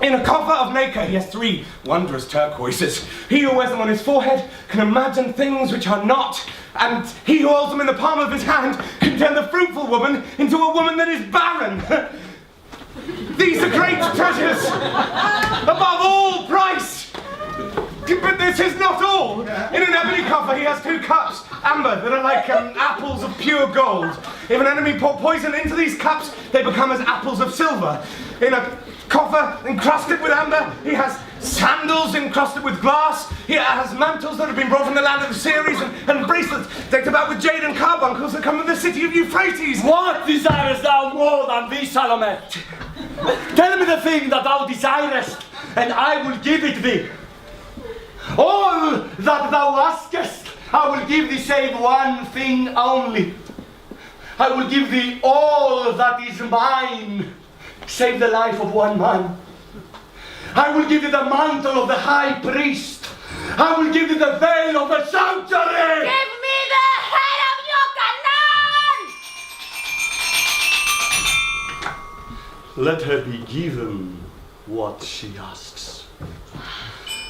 In a coffer of nacre he has 3 wondrous turquoises. He who wears them on his forehead can imagine things which are not, and he who holds them in the palm of his hand can turn the fruitful woman into a woman that is barren. These are great treasures, above all price. But this is not all. In an ebony coffer he has 2 cups, amber, that are like apples of pure gold. If an enemy pour poison into these cups, they become as apples of silver. In a coffer encrusted with amber, he has sandals encrusted with glass. He has mantles that have been brought from the land of the Syrians, and bracelets decked about with jade and carbuncles that come from the city of Euphrates. What desirest thou more than this, Salome? Tell me the thing that thou desirest, and I will give it thee. All that thou askest, I will give thee save one thing only. I will give thee all that is mine, save the life of one man. I will give thee the mantle of the high priest. I will give thee the veil of the sanctuary. Give me the head of your cannon! Let her be given what she asks.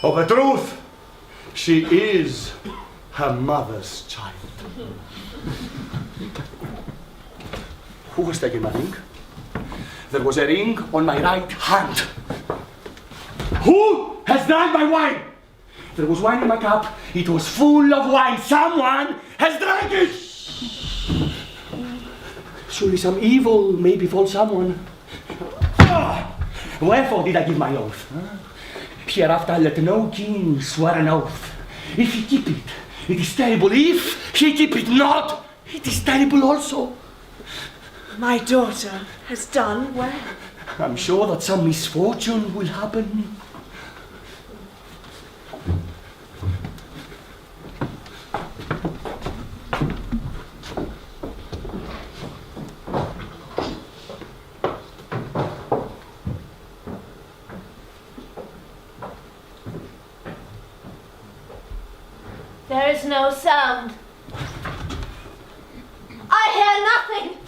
Of a truth, she is her mother's child. Who has taken my ring? There was a ring on my right hand. Who has drank my wine? There was wine in my cup. It was full of wine. Someone has drank it. Surely some evil may befall someone. Wherefore did I give my oath? Hereafter let no king swear an oath. If he keep it, it is terrible. If he keep it not, it is terrible also. My daughter has done well. I'm sure that some misfortune will happen. There is no sound. I hear nothing.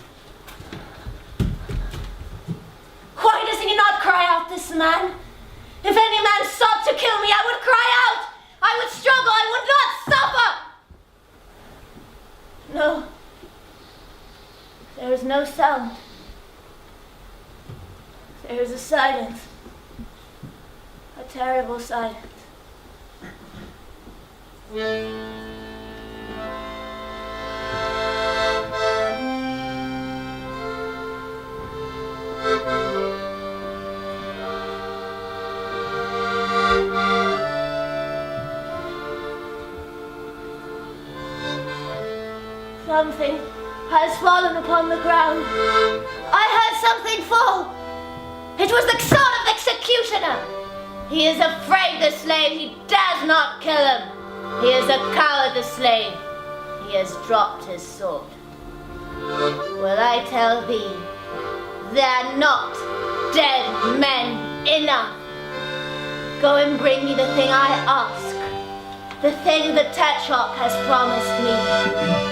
Why does he not cry out, this man? If any man sought to kill me, I would cry out. I would struggle. I would not suffer. No. There is no sound. There is a silence. A terrible silence. Something has fallen upon the ground. I heard something fall. It was the sword of the executioner. He is afraid the slave. He dares not kill him. He is a coward, the slave. He has dropped his sword. Will I tell thee, they are not dead men enough. Go and bring me the thing I ask. The thing the Tetrarch has promised me.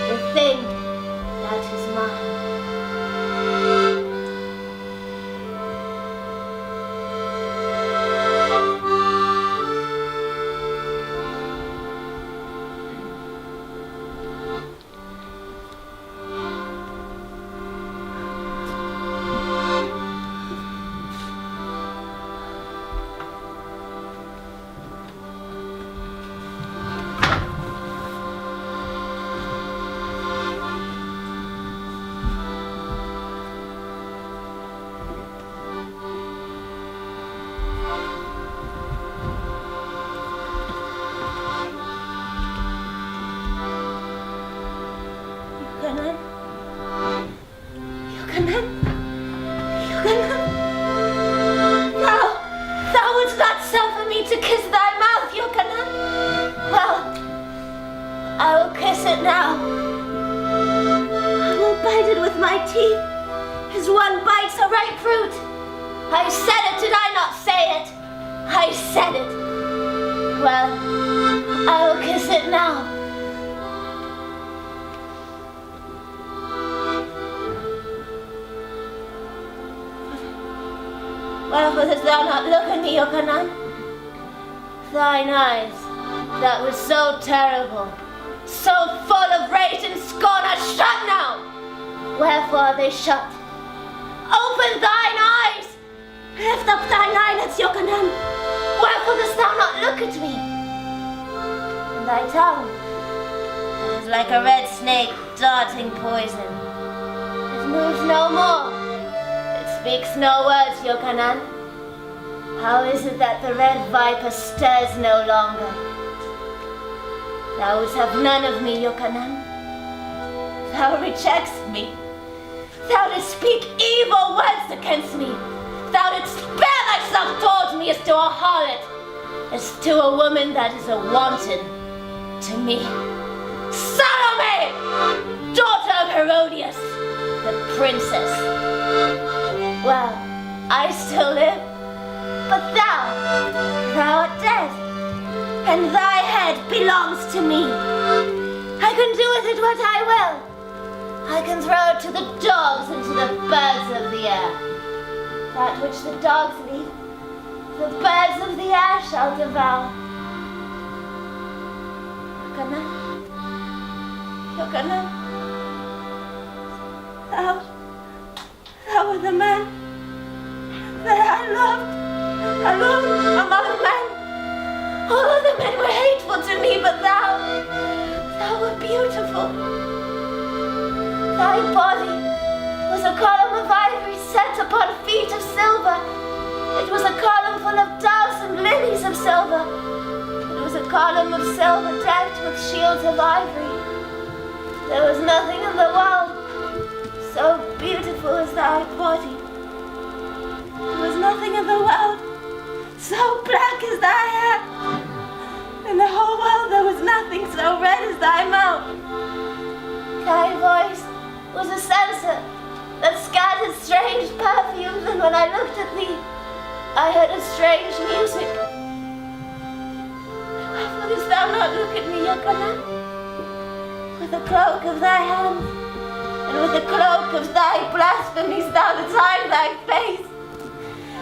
The thing that is mine. Thou wouldst not suffer me to kiss thy mouth, Yochanan. Well, I will kiss it now. I will bite it with my teeth, as one bites a ripe fruit. I said it, did I not say it? I said it. Well, I will kiss it now. Wherefore dost thou not look at me, Yochanan? Thine eyes, that were so terrible, so full of rage and scorn, are shut now. Wherefore are they shut? Open thine eyes! Lift up thine eyelids, Yochanan. Wherefore dost thou not look at me? And thy tongue, it is like a red snake darting poison. It moves no more. It speaks no words, Yochanan. How is it that the red viper stirs no longer? Thou wouldst have none of me, Yochanan. Thou rejectest me. Thou didst speak evil words against me. Thou didst bear thyself towards me as to a harlot, as to a woman that is a wanton to me. Salome, daughter of Herodias, the princess. Well, I still live, but thou art dead, and thy head belongs to me. I can do with it what I will. I can throw it to the dogs and to the birds of the air. That which the dogs leave, the birds of the air shall devour. Yochanan, thou wert the man that I loved, alone among men. All other men were hateful to me, but thou wert beautiful. Thy body was a column of ivory set upon feet of silver. It was a column full of doves and lilies of silver. It was a column of silver decked with shields of ivory. There was nothing in the world so beautiful as thy body. There was nothing in the world so black as thy hair. In the whole world there was nothing so red as thy mouth. Thy voice was a censer that scattered strange perfumes, and when I looked at thee, I heard a strange music. Wherefore dost thou not look at me, Yochanan? With the cloak of thy hands, and with the cloak of thy blasphemies, thou didst hide thy face.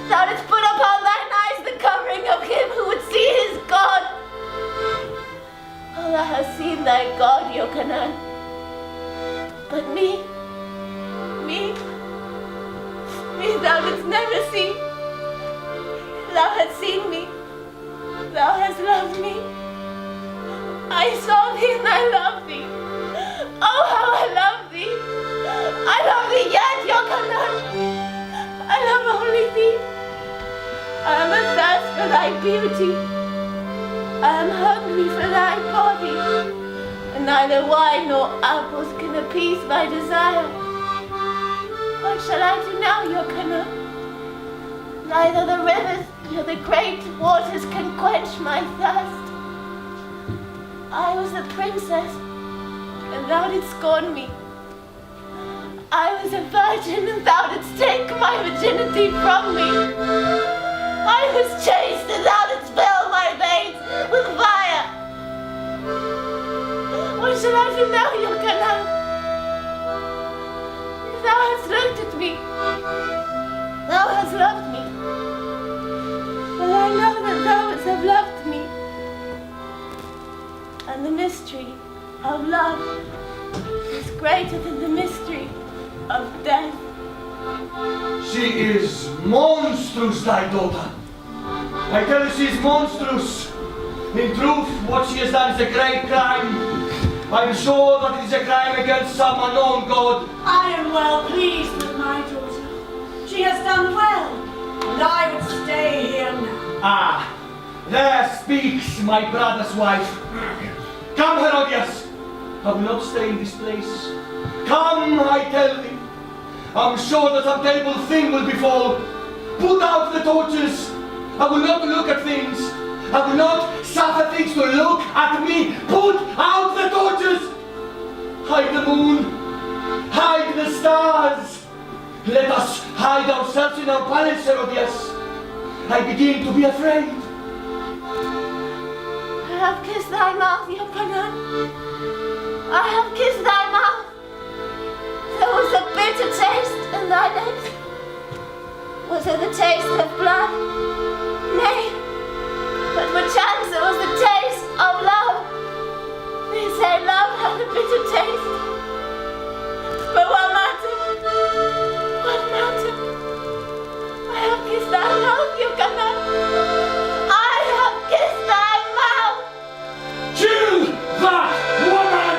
Thou didst put upon thine eyes the covering of him who would see his God. Oh, thou hast seen thy God, Yochanan. But me, thou didst never see. Thou hast seen me. Thou hast loved me. I saw thee and I loved thee. Oh, how I love thee. I love thee yet, Yochanan. I love only thee. I am athirst for thy beauty. I am hungry for thy body. And neither wine nor apples can appease my desire. What shall I do now, Yochanan? Neither the rivers nor the great waters can quench my thirst. I was a princess, and thou didst scorn me. I was a virgin, and thou didst take my virginity from me. I was chaste, and thou didst fill my veins with fire. What shall I do now, Yochanan? Thou hast looked at me. Thou hast loved me. But I know that thou hast have loved me. And the mystery of love is greater than the mystery of death. She is monstrous, thy daughter. I tell you, she is monstrous. In truth, what she has done is a great crime. I am sure that it is a crime against some unknown god. I am well pleased with my daughter. She has done well, and I would stay here now. Ah, there speaks my brother's wife. Come, Herodias. I will not stay in this place. Come, I tell thee. I'm sure that some terrible thing will befall. Put out the torches. I will not look at things. I will not suffer things to look at me. Put out the torches. Hide the moon. Hide the stars. Let us hide ourselves in our palace, Herodias. I begin to be afraid. I have kissed thy mouth, Yochanan. I have kissed thy mouth. There was a bitter taste in thy lips. Was it the taste of blood? Nay, but perchance it was the taste of love. They say love hath a bitter taste. But what matter? What matter? I have kissed thy mouth, Yucatan. I have kissed thy mouth. Choose that woman!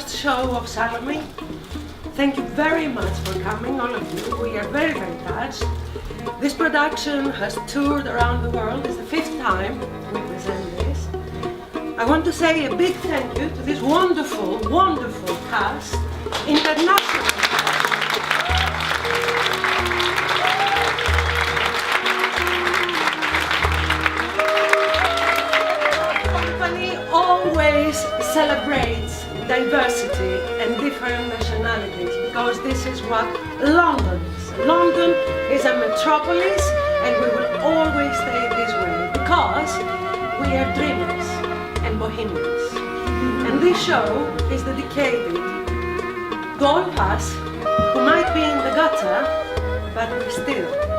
Show of Salome. Thank you very much for coming, all of you. We are very, very touched. This production has toured around the world. It's the 5th time we present this. I want to say a big thank you to this wonderful, wonderful cast, international. The company always celebrates diversity and different nationalities, because this is what London is. London is a metropolis, and we will always stay this way, because we are dreamers and bohemians. And this show is dedicated to all of us who might be in the gutter, but we still